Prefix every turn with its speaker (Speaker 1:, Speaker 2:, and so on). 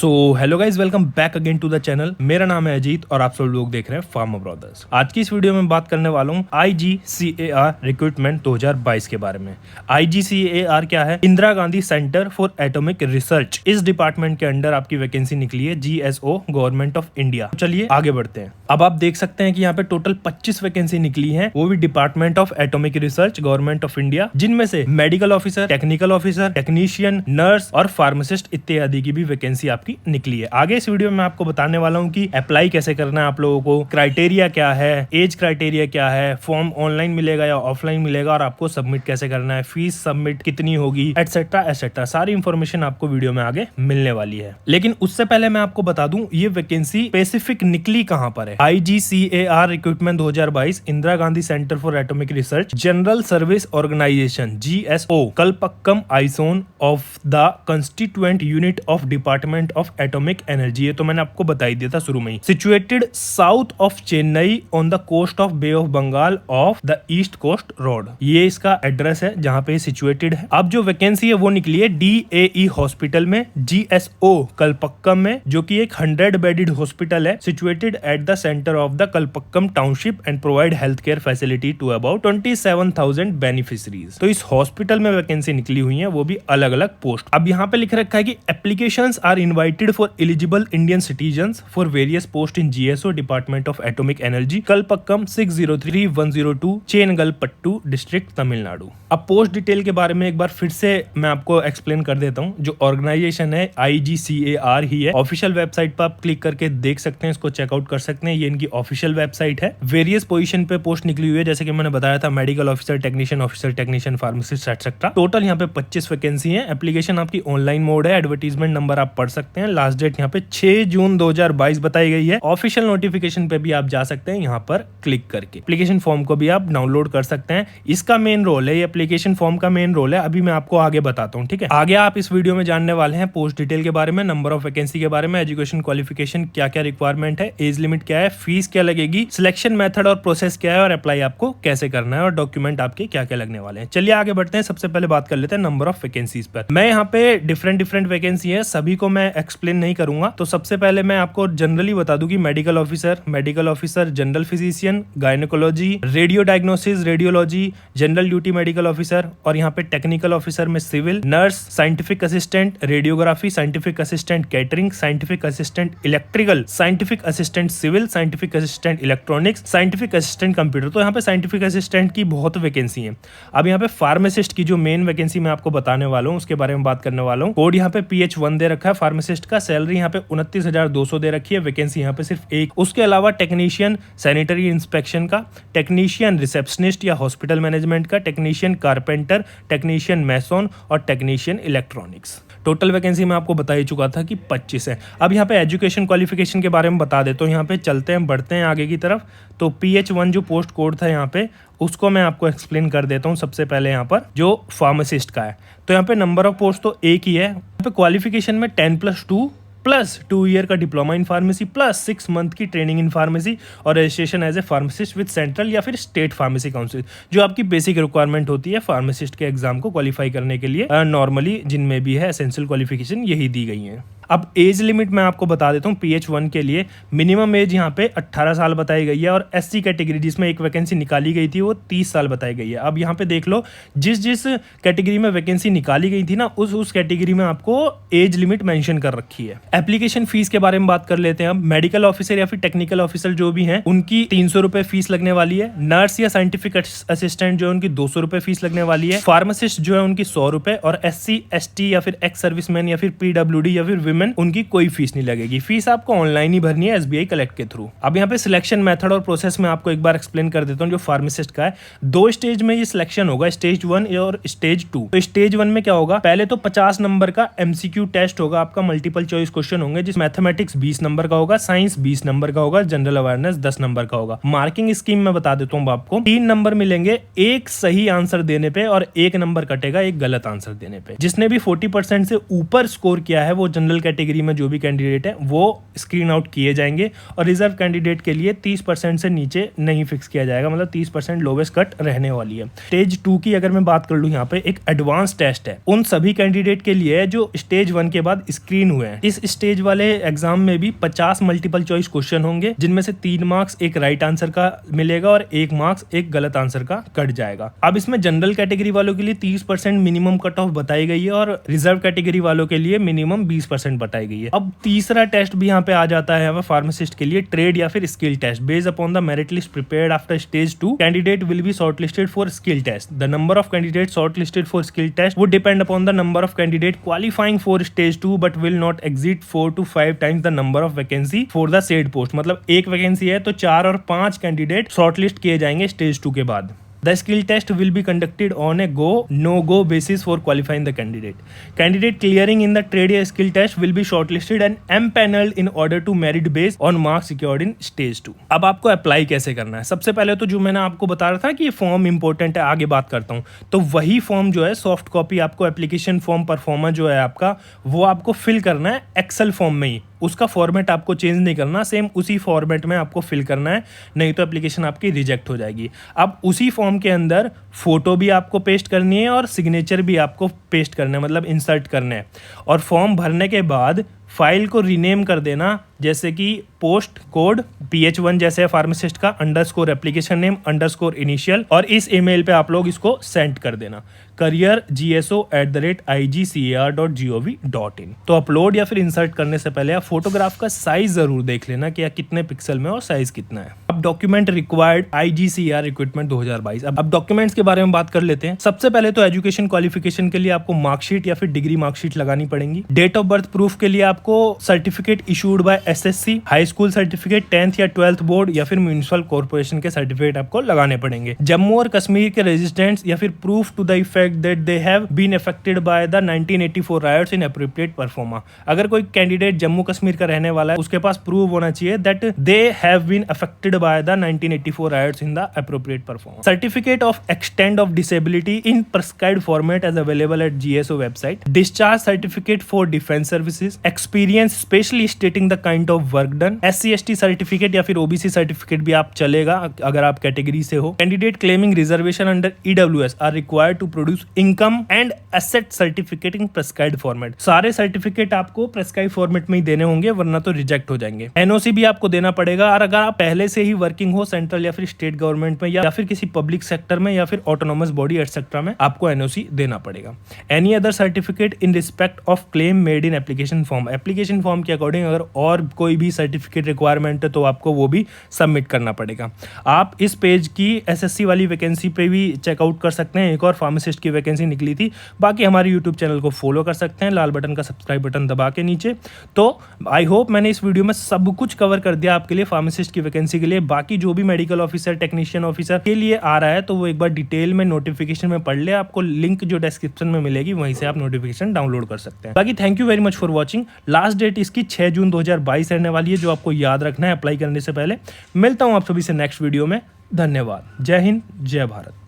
Speaker 1: So hello guys, welcome back again to the channel. मेरा नाम है अजीत और आप सब लोग देख रहे हैं फार्मा ब्रदर्स। आज की इस वीडियो में बात करने वाला हूँ IGCAR रिक्रूटमेंट 2022 के बारे में। IGCAR क्या है? Indira Gandhi centre for atomic research. इस डिपार्टमेंट के अंडर आपकी वैकेंसी निकली है, GSO गवर्नमेंट ऑफ इंडिया। चलिए आगे बढ़ते हैं। अब आप देख सकते हैं कि यहाँ पे टोटल 25 वैकेंसी निकली है, वो भी department of atomic research government of India, जिनमें से medical officer, technical officer, technician, nurse और फार्मासिस्ट इत्यादि की भी वैकेंसी आपकी निकली है। आगे इस वीडियो में आपको बताने वाला हूँ कि अप्लाई कैसे करना है आप लोगों को, क्राइटेरिया क्या है, एज क्राइटेरिया क्या है, फॉर्म ऑनलाइन मिलेगा या ऑफलाइन मिलेगा और आपको सबमिट कैसे करना है, फीस सबमिट कितनी होगी, एटसेट्रा एटसेट्रा। सारी इंफॉर्मेशन आपको वीडियो में आगे मिलने वाली है। लेकिन उससे पहले मैं आपको बता दूं ये वैकेंसी स्पेसिफिक निकली कहां पर है। IGCAR recruitment 2022 Indira Gandhi centre for atomic research general service organisation GSO Kalpakkam is one of the constituent unit of department of atomic energy. ये तो मैंने आपको बता ही दिया था शुरू में ही। Situated south of Chennai on the coast of bay of Bengal of the east coast road. ये इसका एड्रेस है जहां पे सिचुएटेड है। अब जो वैकेंसी है वो निकली है DAE हॉस्पिटल में, GSO कलपक्कम में, जो कि एक 100 बेडेड हॉस्पिटल है situated at the centre of the Kalpakkam township and provide health care facility to about 27,000 beneficiaries. तो इस हॉस्पिटल में वैकेंसी निकली हुई है, वो भी अलग अलग पोस्ट। अब यहाँ पे लिख रखा है कि applications are invited for eligible Indian citizens for various post in GSO department of atomic energy Kalpakkam 603102 चेनगलपट्टू district Tamil Nadu. अब पोस्ट डिटेल के बारे में एक बार फिर से मैं आपको एक्सप्लेन कर देता हूँ। जो ऑर्गेनाइजेशन है IGCAR ही है। ऑफिशियल वेबसाइट पर आप क्लिक करके देख सकते हैं, इसको चेकआउट कर सकते हैं। ये इनकी ऑफिशियल वेबसाइट है। वेरियस पोजीशन पे पोस्ट निकली हुई है, जैसे कि मैंने बताया था, medical officer, technician, pharmacist etcetera. Total यहाँ पे 25 वैकेंसी है। एप्लीकेशन आपकी ऑनलाइन मोड है। एडवर्टीजमेंट नंबर आप पढ़ सकते हैं। लास्ट डेट यहाँ पे 6 जून 2022 बताई गई है। ऑफिशियल नोटिफिकेशन पे भी आप जा सकते हैं यहाँ पर क्लिक करके। एप्लीकेशन फॉर्म को भी आप डाउनलोड कर सकते हैं। इसका मेन रोल है, ये एप्लीकेशन फॉर्म का मेन रोल है। अभी मैं आपको आगे बताता हूँ, ठीक है। आगे आप इस वीडियो में जानने वाले हैं पोस्ट डिटेल के बारे में, नंबर ऑफ वैकेंसी के बारे में, एजुकेशन क्वालिफिकेशन क्या क्या रिक्वायरमेंट है, एज लिमिट क्या है, फीस क्या लगेगी, सिलेक्शन मेथड और प्रोसेस क्या है और अप्लाई आपको कैसे करना है और डॉक्यूमेंट आपके क्या क्या लगने वाले हैं। चलिए आगे बढ़ते हैं। सबसे पहले बात कर लेते हैं नंबर ऑफ वैकेंसीज पर। मैं यहाँ पे डिफरेंट वैकेंसी है, सभी को मैं एक्सप्लेन नहीं करूंगा। तो सबसे पहले मैं आपको जनरली बता दूं कि medical officer, general physician, gynaecology, radio diagnosis, radiology, general duty medical officer, और यहाँ पे टेक्निकल ऑफिसर में civil, nurse, scientific assistant radiography, scientific assistant catering, scientific assistant electrical, scientific assistant civil, scientific assistant electronics, scientific assistant computer. तो यहाँ पे scientific assistant की बहुत vacancy है। अब यहाँ पे फार्मासिस्ट की जो मेन वैकेंसी मैं आपको बताने वाला हूँ उसके बारे में बात करने वाला हूँ। कोड यहाँ पे PH1 दे रखा है फार्मासिस्ट का। सैलरी यहाँ पे 29,200 दे रखी है। वैकेंसी यहाँ पे सिर्फ एक। उसके अलावा टेक्नीशियन सैनिटरी इंस्पेक्शन का, टेक्नीशियन रिसेप्शनिस्ट या हॉस्पिटल मैनेजमेंट का, टेक्नीशियन कारपेंटर, टेक्नीशियन मैसोन और टेक्नीशियन इलेक्ट्रॉनिक्स। टोटल वैकेंसी मैं आपको बता ही चुका था कि 25 है। अब यहाँ पे एजुकेशन क्वालिफिकेशन के बारे में बता देता हूँ। यहाँ पे चलते हैं, बढ़ते हैं आगे की तरफ। तो PH1 जो पोस्ट कोड था यहाँ पे, उसको मैं आपको एक्सप्लेन कर देता हूँ। सबसे पहले यहाँ पर जो फार्मासिस्ट का है, तो यहाँ पे नंबर ऑफ पोस्ट तो एक ही है। यहाँ पे क्वालिफिकेशन में 10+2 प्लस 2 ईयर का diploma in pharmacy plus 6 month की ट्रेनिंग इन फार्मेसी और registration as a pharmacist with central या फिर स्टेट फार्मेसी काउंसिल, जो आपकी बेसिक रिक्वायरमेंट होती है फार्मासिस्ट के एग्जाम को क्वालिफाई करने के लिए। नॉर्मली जिनमें भी है एसेंशियल क्वालिफिकेशन यही दी गई है। अब एज लिमिट मैं आपको बता देता हूँ। PH1 के लिए मिनिमम एज यहाँ पे 18 साल बताई गई है और SC कैटेगरी जिसमें एक वैकेंसी निकाली गई थी वो 30 साल बताई गई है। अब यहाँ पे देख लो, जिस कैटेगरी में वैकेंसी निकाली गई थी ना, उस कैटेगरी में आपको एज लिमिट मेंशन कर रखी है। एप्लीकेशन फीस के बारे में बात कर लेते हैं। अब मेडिकल ऑफिसर या फिर टेक्निकल ऑफिसर जो भी हैं, उनकी 300 रुपए फीस लगने वाली है। नर्स या साइंटिफिक असिस्टेंट जो है उनकी 200 रुपए फीस लगने वाली है। फार्मासिस्ट जो है उनकी 100 रुपए, और SC ST या फिर एक्स सर्विसमैन या फिर PWD या फिर विमेन, उनकी कोई फीस नहीं लगेगी। फीस आपको ऑनलाइन ही भरनी है SBI कलेक्ट के थ्रू। अब यहाँ पे सिलेक्शन मेथड और प्रोसेस में आपको एक बार एक्सप्लेन कर देता हूँ। जो फार्मासिस्ट का है, 2 स्टेज में ये सिलेक्शन होगा, स्टेज 1 और स्टेज 2। तो स्टेज 1 में क्या होगा, पहले तो 50 नंबर का MCQ टेस्ट होगा आपका, मल्टीपल चॉइस क्वेश्चन होंगे, जिस मैथमेटिक्स 20 नंबर का होगा, साइंस 20 नंबर का होगा, जनरल अवेयरनेस 10 नंबर का होगा। मार्किंग स्कीम में बता देता हूँ आपको, 3 नंबर मिलेंगे एक सही आंसर देने पे और 1 नंबर कटेगा एक गलत आंसर देने पे। जिसने भी 40% से ऊपर स्कोर किया है वो जनरल कैटेगरी में जो भी कैंडिडेट है वो स्क्रीन आउट किए जाएंगे, और रिजर्व कैंडिडेट के लिए 30% से नीचे नहीं फिक्स किया जाएगा, मतलब 30% लोवेस्ट कट रहने वाली है। स्टेज 2 की अगर मैं बात कर लूँ, यहाँ पे एक एडवांस टेस्ट है उन सभी कैंडिडेट के लिए जो स्टेज 1 के बाद स्क्रीन हुए हैं। इस स्टेज वाले एग्जाम में भी 50 मल्टीपल चॉइस क्वेश्चन होंगे, जिनमें से 3 मार्क्स एक राइट आंसर का मिलेगा और 1 मार्क्स एक गलत आंसर का कट जाएगा। अब इसमें जनरल कैटेगरी वालों के लिए 30% मिनिमम कट ऑफ बताई गई है और रिजर्व कैटेगरी वालों के लिए मिनिमम 20% बताई गई है। अब तीसरा टेस्ट भी यहाँ पे आ जाता है हमें फार्मासिस्ट के लिए, ट्रेड या फिर skill test. Based upon the merit list prepared after stage 2, candidate will be shortlisted for skill test. The number of candidate shortlisted for skill test would depend upon the number of candidate qualifying for stage 2 but will not exceed 4 to 5 times the number of vacancy for the said post। मतलब एक vacancy है तो 4 और 5 candidate shortlist किए जाएंगे stage 2 के बाद। The skill test will be conducted on a go no go basis for qualifying the candidate. Candidate clearing in the trade या skill test will be shortlisted and empaneled in order to merit based on marks secured in stage 2। अब आपको apply कैसे करना है? सबसे पहले तो जो मैंने आपको बता रहा था कि ये फॉर्म इंपॉर्टेंट है, आगे बात करता हूँ। तो वही फॉर्म जो है सॉफ्ट कॉपी आपको एप्लीकेशन फॉर्म परफॉर्मा जो है आपका, वो आपको फिल करना है एक्सेल फॉर्म में ही। उसका फॉर्मेट आपको चेंज नहीं करना, सेम उसी फॉर्मेट में आपको फिल करना है, नहीं तो एप्लीकेशन आपकी रिजेक्ट हो जाएगी। अब उसी फॉर्म के अंदर फोटो भी आपको पेस्ट करनी है और सिग्नेचर भी आपको पेस्ट करना है, मतलब इंसर्ट करना है। और फॉर्म भरने के बाद फाइल को रीनेम कर देना, जैसे कि पोस्ट कोड PH1 जैसे है फार्मासिस्ट का, underscore application name underscore initial, और इस ईमेल पे आप लोग इसको सेंड कर देना careergso@igcar.gov.in। तो अपलोड या फिर इंसर्ट करने से पहले आप फोटोग्राफ का साइज जरूर देख लेना कि कितने पिक्सल में और साइज कितना है। अब डॉक्यूमेंट रिक्वायर्ड IGCAR रिक्रूटमेंट 2022। अब डॉक्यूमेंट्स के बारे में बात कर लेते हैं। सबसे पहले तो एजुकेशन क्वालिफिकेशन के लिए आपको मार्कशीट या फिर डिग्री मार्कशीट लगानी पड़ेगी। डेट ऑफ बर्थ प्रूफ के लिए आपको certificate issued by SSC, high school certificate, 10th या 12th बोर्ड या फिर म्युनिसिपल कॉर्पोरेशन के सर्टिफिकेट आपको लगाने पड़ेंगे। जम्मू और कश्मीर के रेजिडेंट्स या फिर proof to the effect that they have been affected by the 1984 riots in appropriate proforma. अगर कोई कैंडिडेट जम्मू कश्मीर का रहने वाला है, उसके पास प्रूफ होना चाहिए that they have been affected by the 1984 riots in the appropriate proforma. Certificate of extent of disability in prescribed format as available at GSO website. Discharge certificate for defence services. Experience specially stating the kind of work done. SC/ST certificate या फिर OBC certificate भी आप चलेगा अगर आप category से हो। Candidate claiming reservation under EWS are required to produce income and asset certificate in prescribed format. सारे सर्टिफिकेट आपको प्रिस्क्राइब फॉर्मेट में ही देने होंगे, वरना तो रिजेक्ट हो जाएंगे। NOC भी आपको देना पड़ेगा, और अगर आप पहले से ही वर्किंग हो सेंट्रल या फिर स्टेट गवर्नमेंट में या फिर किसी पब्लिक सेक्टर में या फिर ऑटोनोमस बॉडी एटसेट्रा में, आपको NOC देना पड़ेगा। Any other certificate in respect of claim made in application form. Application form के अकॉर्डिंग अगर और कोई भी सर्टिफिकेट रिक्वायरमेंट है तो आपको वो भी सबमिट करना पड़ेगा। आप इस पेज की SSC वाली वैकेंसी पे भी चेकआउट कर सकते हैं, एक और फार्मासिस्ट की वैकेंसी निकली थी। बाकी हमारे यूट्यूब चैनल को फॉलो कर सकते हैं, लाल बटन का सब्सक्राइब बटन दबा के नीचे। तो आई होप मैंने इस वीडियो में सब कुछ कवर कर दिया आपके लिए फार्मासिस्ट की वैकेंसी के लिए। बाकी जो भी मेडिकल ऑफिसर, टेक्नीशियन ऑफिसर के लिए आ रहा है तो वो एक बार डिटेल में नोटिफिकेशन में पढ़ ले। आपको लिंक जो डिस्क्रिप्शन में मिलेगी वहीं से आप नोटिफिकेशन डाउनलोड कर सकते हैं। बाकी thank you very much for watching. Last date इसकी 6 जून 2022 रहने वाली है, जो आपको याद रखना है अप्लाई करने से पहले। मिलता हूं आप सभी से नेक्स्ट वीडियो में। धन्यवाद। जय हिंद, जय भारत।